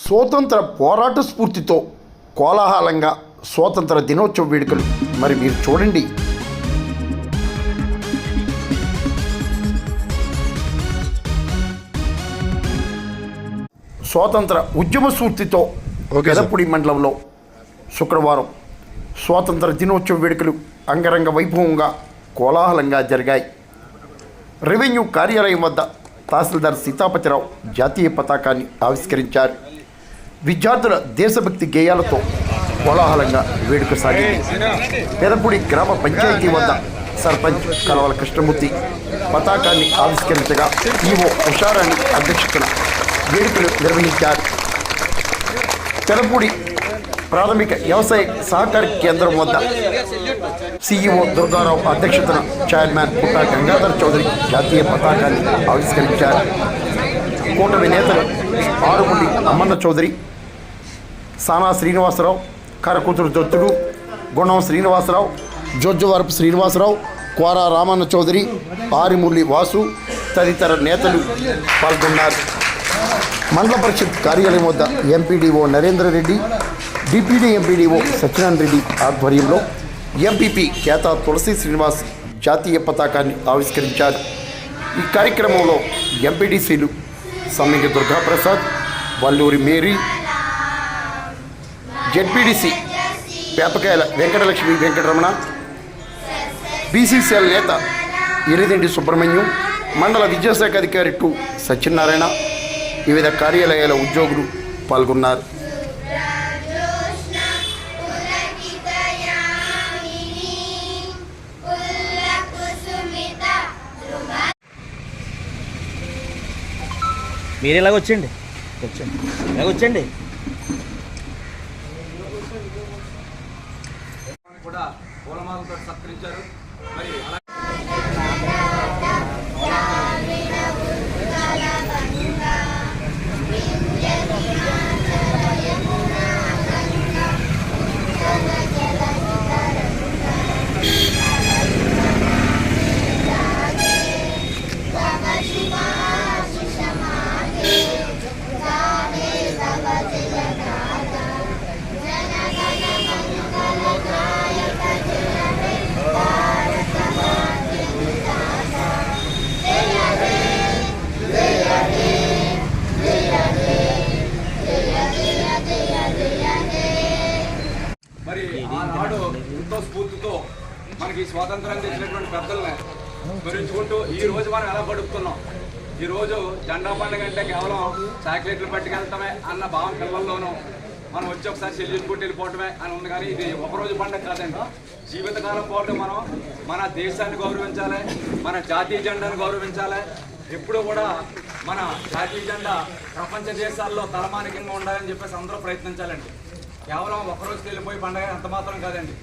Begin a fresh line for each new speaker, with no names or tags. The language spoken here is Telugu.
స్వాతంత్ర పోరాట స్ఫూర్తితో కోలాహలంగా స్వాతంత్ర దినోత్సవ వేడుకలు మరి మీరు చూడండి. స్వాతంత్ర ఉద్యమ స్ఫూర్తితో పెదపూడి మండలంలో శుక్రవారం స్వాతంత్ర దినోత్సవ వేడుకలు అంగరంగ వైభవంగా కోలాహలంగా జరిగాయి. రెవెన్యూ కార్యాలయం వద్ద తహసీల్దార్ సీతాపతిరావు జాతీయ పతాకాన్ని ఆవిష్కరించారు. విద్యార్థుల దేశభక్తి గేయాలతో కోలాహలంగా వేడుక సాగింది. పెదపూడి గ్రామ పంచాయతీ వద్ద సర్పంచ్ కలవల కృష్ణమూర్తి పతాకాన్ని ఆవిష్కరించగా ఈవో ఉషారాణి అధ్యక్షతన వేడుకలు నిర్వహించారు. పెదపూడి ప్రాథమిక వ్యవసాయ సహకార కేంద్రం వద్ద సిఇఓ దుర్గారావు అధ్యక్షతన చైర్మన్ పుట్టా గంగాధర్ చౌదరి జాతీయ పతాకాన్ని ఆవిష్కరించారు. కూటమి నేతలు ఆరుముల్లి అమ్మన్న చౌదరి, సానా శ్రీనివాసరావు, కరకూతురు దొత్తుడు, గుణం శ్రీనివాసరావు, జోజ్జవరపు శ్రీనివాసరావు, కోరా రామన్న చౌదరి, ఆరిముల్లి వాసు తదితర నేతలు పాల్గొన్నారు. మండల పరిషత్ కార్యాలయం వద్ద MPDO Narender Reddy, deputy MPDO Satyanarayana Reddy ఆధ్వర్యంలో ఎంపీపీ కేతా తులసి శ్రీనివాస్ జాతీయ పతాకాన్ని ఆవిష్కరించారు. ఈ కార్యక్రమంలో ఎంపీడీసీలు Sammiga Durgaprasad, Valluri Mary, ZPTC Pepakayala Venkatalakshmi Venkataramana, BCCL నేత ఎరిదెండి సుబ్రహ్మణ్యం, మండల విద్యాశాఖ అధికారి టు సత్యనారాయణ, వివిధ కార్యాలయాల ఉద్యోగులు పాల్గొన్నారు.
మీరు ఇలాగొచ్చండి, ఇలాగొచ్చండి.
కూడా పూలమాలతో సత్కరించారు. మరి మరి ఆనాడు ఎంతో స్ఫూర్తితో మనకి స్వాతంత్రాన్ని తెచ్చినటువంటి పెద్దల్ని గురించుకుంటూ ఈ రోజు మనం ఎలా గడుపుతున్నాం. ఈరోజు జెండా పండుగ అంటే కేవలం చాక్లెట్లు పట్టుకెళ్తామే అన్న భావం పిల్లల్లోనూ మనం వచ్చి ఒకసారి సెల్యూట్ కొట్టి వెళ్ళిపోవటమే అని ఉంది. కానీ ఇది ఒకరోజు పండుగ కాదండి, జీవితకాలం పాటు మనం మన దేశాన్ని గౌరవించాలి, మన జాతీయ జెండాను గౌరవించాలి. ఎప్పుడూ కూడా మన జాతీయ జెండా ప్రపంచ దేశాల్లో తలమానికంగా ఉండాలని చెప్పేసి అందరూ ప్రయత్నించాలండి. కేవలం ఒకరోజు వెళ్ళిపోయి పండుగ అంత మాత్రం కాదండి.